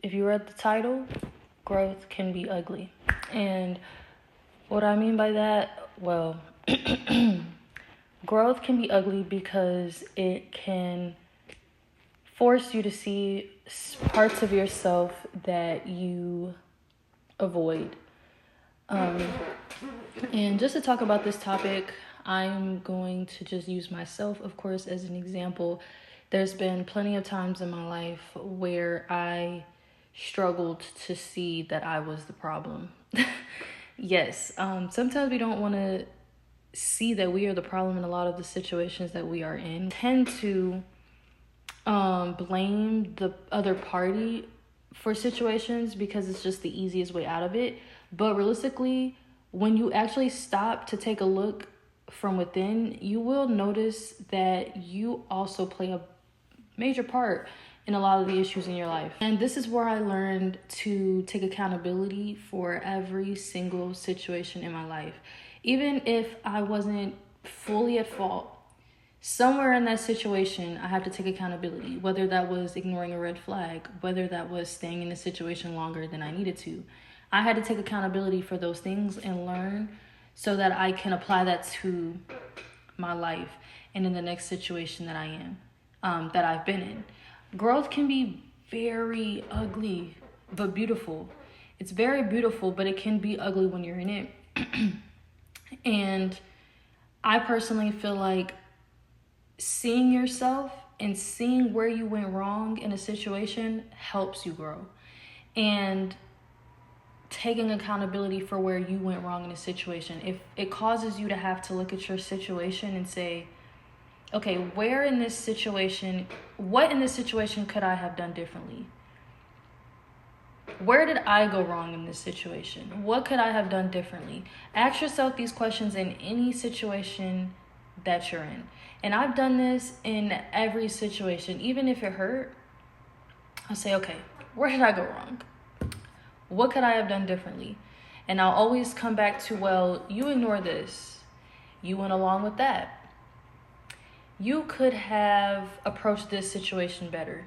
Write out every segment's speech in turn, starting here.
if you read the title, growth can be ugly. And what I mean by that, well, growth can be ugly because it can force you to see parts of yourself that you avoid. And just to talk about this topic, I'm going to just use myself, of course, as an example. There's been plenty of times in my life where I struggled to see that I was the problem. Yes, sometimes we don't want to see that we are the problem in a lot of the situations that we are in. Tend to blame the other party for situations because it's just the easiest way out of it. But realistically, when you actually stop to take a look from within, you will notice that you also play a major part in a lot of the issues in your life. And this is where I learned to take accountability for every single situation in my life. Even if I wasn't fully at fault, somewhere in that situation, I have to take accountability, whether that was ignoring a red flag, whether that was staying in the situation longer than I needed to. I had to take accountability for those things and learn so that I can apply that to my life and in the next situation that I am, that I've been in. Growth can be very ugly, but beautiful. It's very beautiful, but it can be ugly when you're in it. And I personally feel like seeing yourself and seeing where you went wrong in a situation helps you grow. And taking accountability for where you went wrong in a situation, if it causes you to have to look at your situation and say, okay, what in this situation could I have done differently? Where did I go wrong in this situation? What could I have done differently? Ask yourself these questions in any situation that you're in. And I've done this in every situation. Even if it hurt, I'll say, okay, where did I go wrong? What could I have done differently? And I'll always come back to, well, you ignore this. You went along with that. You could have approached this situation better.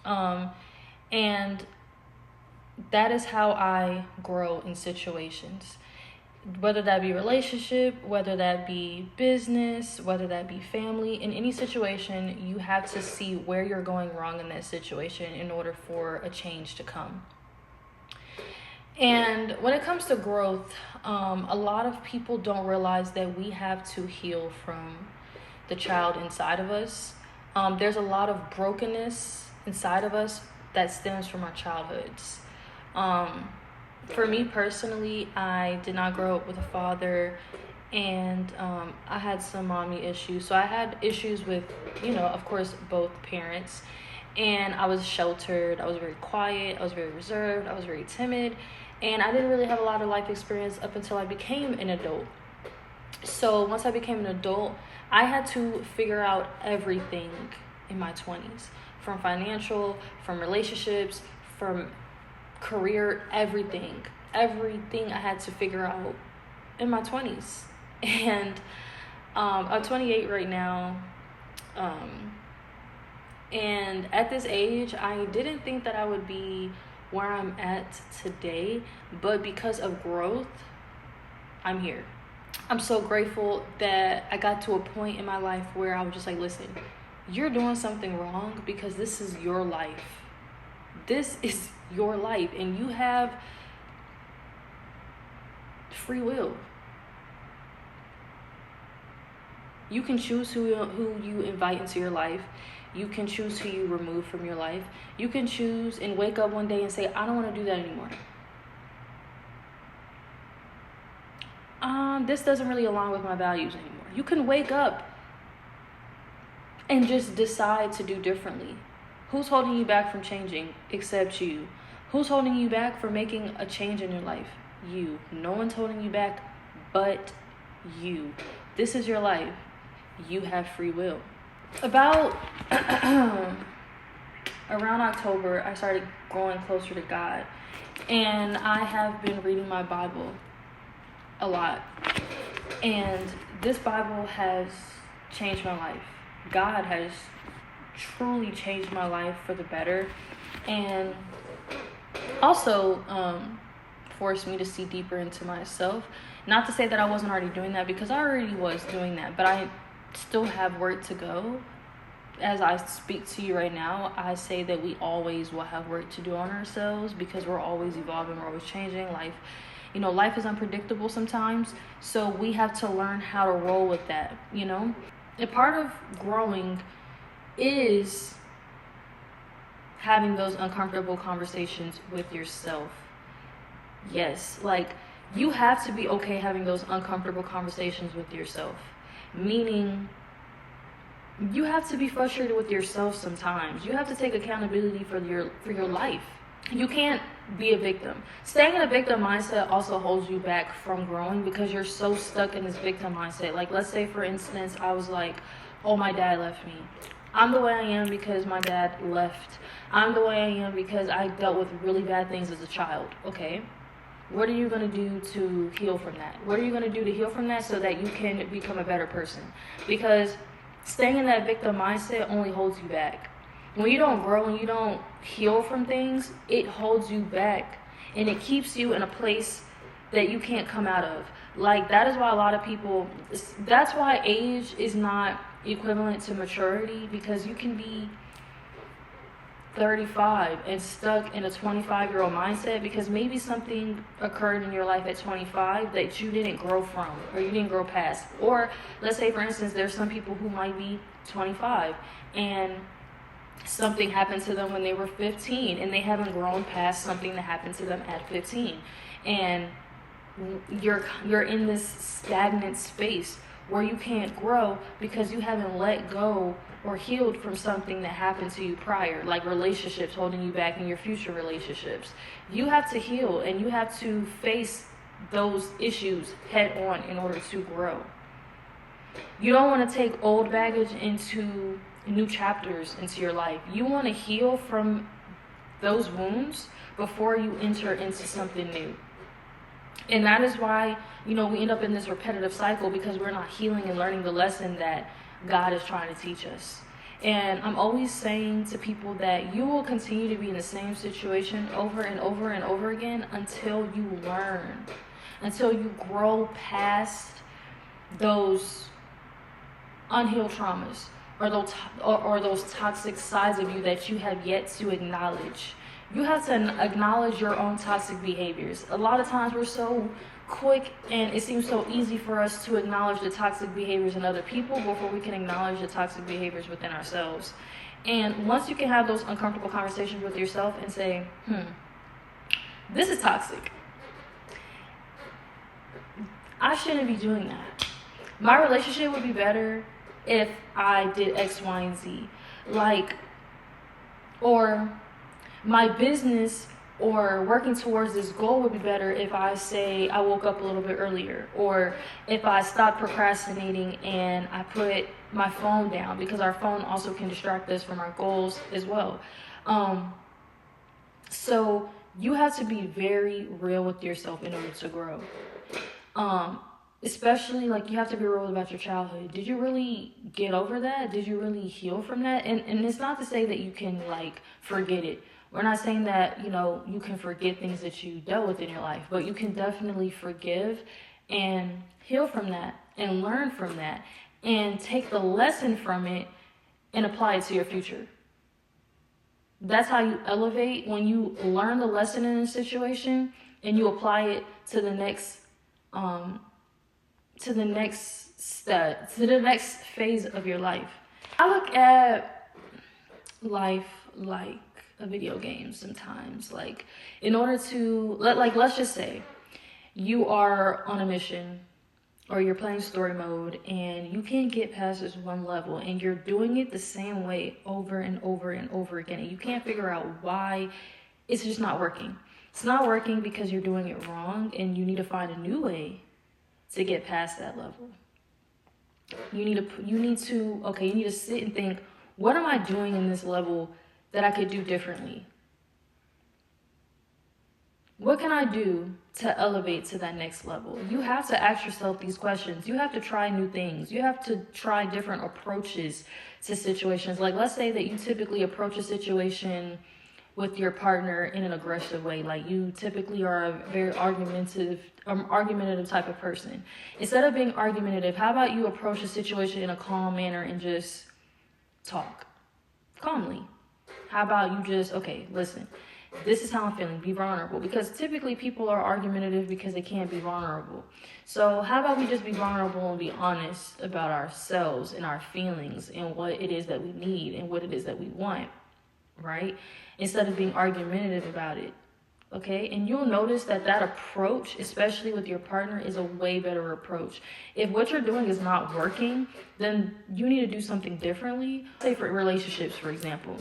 And that is how I grow in situations. Whether that be relationship, whether that be business, whether that be family, in any situation, you have to see where you're going wrong in that situation in order for a change to come. And when it comes to growth, a lot of people don't realize that we have to heal from the child inside of us. There's a lot of brokenness inside of us that stems from our childhoods. For me personally, I did not grow up with a father, and I had some mommy issues. So I had issues with, of course, both parents. And I was sheltered. I was very quiet. I was very reserved. I was very timid. And I didn't really have a lot of life experience up until I became an adult. So once I became an adult, I had to figure out everything in my 20s. From financial, from relationships, from career, everything I had to figure out in my 20s. And I'm 28 right now, and at this age I didn't think that I would be where I'm at today, but because of growth, I'm here. I'm so grateful that I got to a point in my life where I was just like, listen, you're doing something wrong because this is your life. This is your life, and you have free will. You can choose who you invite into your life. You can choose who you remove from your life. You can choose and wake up one day and say, I don't want to do that anymore. This doesn't really align with my values anymore. You can wake up and just decide to do differently. Who's holding you back from changing except you? Who's holding you back from making a change in your life? You. No one's holding you back but you. This is your life. You have free will. About around October, I started growing closer to God. And I have been reading my Bible a lot. And this Bible has changed my life. God has truly changed my life for the better. And Also, forced me to see deeper into myself. Not to say that I wasn't already doing that, because I already was doing that, but I still have work to go. As I speak to you right now, I say that we always will have work to do on ourselves, because we're always evolving, we're always changing. Life is unpredictable sometimes, so we have to learn how to roll with that. A part of growing is having those uncomfortable conversations with yourself. Yes, like, you have to be okay having those uncomfortable conversations with yourself. Meaning, you have to be frustrated with yourself sometimes. You have to take accountability for your life. You can't be a victim. Staying in a victim mindset also holds you back from growing, because you're so stuck in this victim mindset. Like, let's say, for instance, I was like, oh, my dad left me. I'm the way I am because my dad left. I'm the way I am because I dealt with really bad things as a child. Okay. What are you going to do to heal from that? What are you going to do to heal from that so that you can become a better person? Because staying in that victim mindset only holds you back. When you don't grow and you don't heal from things, it holds you back, and it keeps you in a place that you can't come out of. Like, that is why a lot of people, that's why age is not equivalent to maturity, because you can be 35 and stuck in a 25-year-old mindset because maybe something occurred in your life at 25 that you didn't grow from, or you didn't grow past. Or let's say, for instance, there's some people who might be 25 and something happened to them when they were 15, and they haven't grown past something that happened to them at 15, and you're in this stagnant space where you can't grow because you haven't let go or healed from something that happened to you prior, like relationships holding you back in your future relationships. You have to heal, and you have to face those issues head on in order to grow. You don't want to take old baggage into new chapters into your life. You want to heal from those wounds before you enter into something new. And that is why, we end up in this repetitive cycle, because we're not healing and learning the lesson that God is trying to teach us. And I'm always saying to people that you will continue to be in the same situation over and over and over again until you learn, until you grow past those unhealed traumas, or those toxic sides of you that you have yet to acknowledge. You have to acknowledge your own toxic behaviors. A lot of times we're so quick, and it seems so easy for us to acknowledge the toxic behaviors in other people before we can acknowledge the toxic behaviors within ourselves. And once you can have those uncomfortable conversations with yourself and say, this is toxic. I shouldn't be doing that. My relationship would be better if I did X, Y, and Z. Or my business or working towards this goal would be better if I say I woke up a little bit earlier, or if I stopped procrastinating and I put my phone down, because our phone also can distract us from our goals as well. So you have to be very real with yourself in order to grow. Especially, you have to be real about your childhood. Did you really get over that? Did you really heal from that? And it's not to say that you can, forget it. We're not saying that, you can forget things that you dealt with in your life, but you can definitely forgive and heal from that and learn from that and take the lesson from it and apply it to your future. That's how you elevate, when you learn the lesson in a situation and you apply it to the next step, to the next phase of your life. I look at life like a video game sometimes. In order to, let's just say you are on a mission, or you're playing story mode, and you can't get past this one level, and you're doing it the same way over and over and over again, and you can't figure out why it's just not working. It's not working because you're doing it wrong, and you need to find a new way to get past that level. You need to sit and think, what am I doing in this level that I could do differently? What can I do to elevate to that next level? You have to ask yourself these questions. You have to try new things. You have to try different approaches to situations. Let's say that you typically approach a situation with your partner in an aggressive way. Like, you typically are a very argumentative type of person. Instead of being argumentative, how about you approach the situation in a calm manner and just talk calmly? How about you just, okay, listen, this is how I'm feeling, be vulnerable. Because typically people are argumentative because they can't be vulnerable. So how about we just be vulnerable and be honest about ourselves and our feelings and what it is that we need and what it is that we want, right? Instead of being argumentative about it. Okay, and you'll notice that approach, especially with your partner, is a way better approach. If what you're doing is not working, then you need to do something differently. Say for relationships, for example.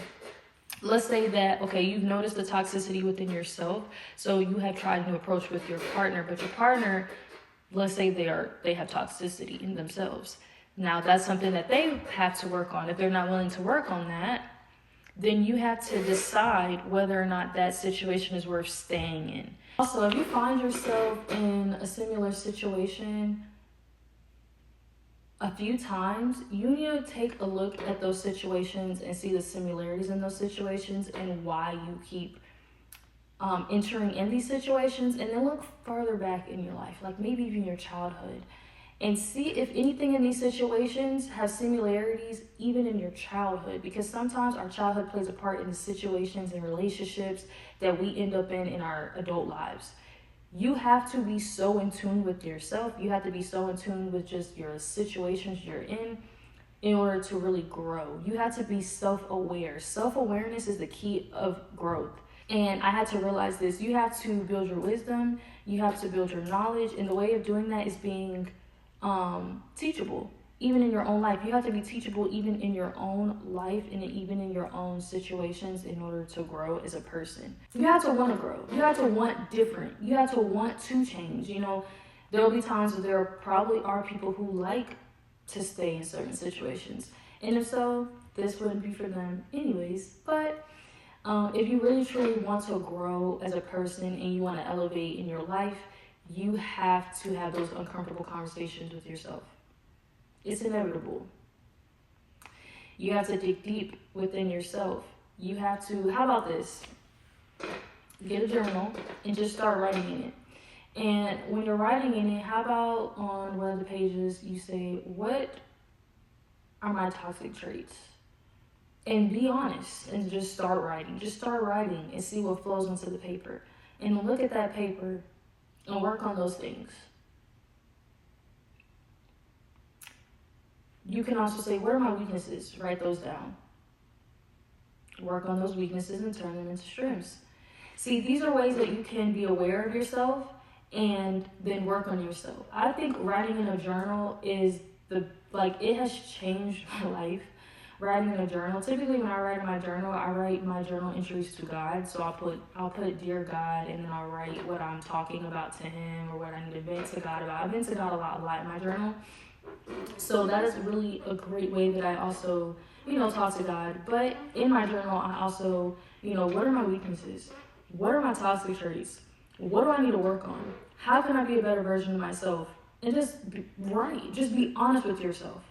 Let's say that, okay, you've noticed the toxicity within yourself, so you have tried a new approach with your partner, but your partner, let's say they have toxicity in themselves. Now, that's something that they have to work on. If they're not willing to work on that, then you have to decide whether or not that situation is worth staying in. Also, if you find yourself in a similar situation a few times, you need to take a look at those situations and see the similarities in those situations and why you keep entering in these situations, and then look further back in your life, like maybe even your childhood, and see if anything in these situations has similarities even in your childhood, because sometimes our childhood plays a part in the situations and relationships that we end up in our adult lives. You have to be so in tune with yourself. You have to be so in tune with just your situations you're in order to really grow. You have to be self-aware. Self-awareness is the key of growth. And I had to realize this. You have to build your wisdom. You have to build your knowledge. And the way of doing that is being teachable, even in your own life. You have to be teachable even in your own life and even in your own situations in order to grow as a person. You have to want to grow. You have to want different. You have to want to change. You know, there will be times where there probably are people who like to stay in certain situations, and if so, this wouldn't be for them anyways. But if you really truly want to grow as a person and you want to elevate in your life, you have to have those uncomfortable conversations with yourself. It's inevitable. You have to dig deep within yourself. You have to, how about this? Get a journal and just start writing in it. And when you're writing in it, how about on one of the pages you say, what are my toxic traits? And be honest and just start writing. Just start writing and see what flows into the paper. And look at that paper and work on those things. You can also say, what are my weaknesses? Write those down. Work on those weaknesses and turn them into strengths. See, these are ways that you can be aware of yourself and then work on yourself. I think writing in a journal is it has changed my life. Writing in a journal. Typically when I write my journal entries to God. So I'll put dear God, and then I'll write what I'm talking about to him or what I need to vent to God about. I vent to God a lot in my journal. So that is really a great way that I also, talk to God. But in my journal, I also, what are my weaknesses? What are my toxic traits? What do I need to work on? How can I be a better version of myself? And just just be honest with yourself.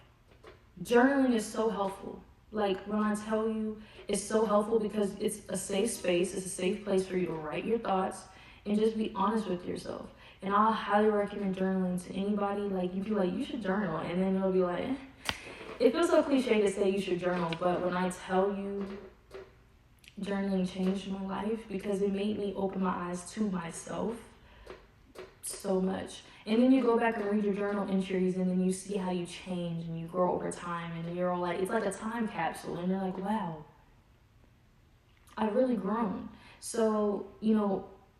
Journaling is so helpful. Like, when I tell you, it's so helpful because it's a safe space. It's a safe place for you to write your thoughts and just be honest with yourself. And I'll highly recommend journaling to anybody. Like, you'd be like, you should journal. And then you'll be like, It feels so cliche to say you should journal. But when I tell you, journaling changed my life because it made me open my eyes to myself so much. And then you go back and read your journal entries, and then you see how you change and you grow over time, and you're all like, it's like a time capsule, and you're like, wow, I've really grown. So,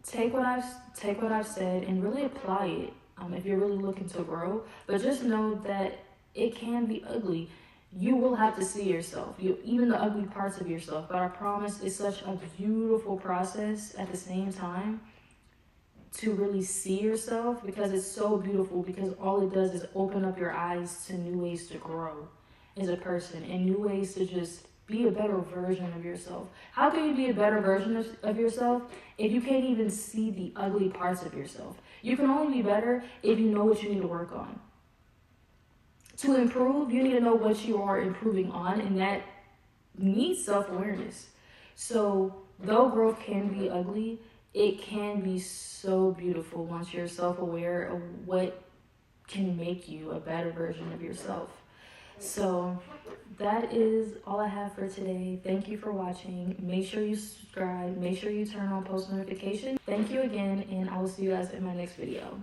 take what I've said and really apply it if you're really looking to grow. But just know that it can be ugly. You will have to see yourself, even the ugly parts of yourself. But I promise it's such a beautiful process at the same time to really see yourself, because it's so beautiful, because all it does is open up your eyes to new ways to grow as a person and new ways to just be a better version of yourself. How can you be a better version of yourself if you can't even see the ugly parts of yourself? You can only be better if you know what you need to work on. To improve, you need to know what you are improving on, and that needs self-awareness. So though growth can be ugly, it can be so beautiful once you're self-aware of what can make you a better version of yourself. So that is all I have for today. Thank you for watching. Make sure you subscribe. Make sure you turn on post notifications. Thank you again, and I will see you guys in my next video.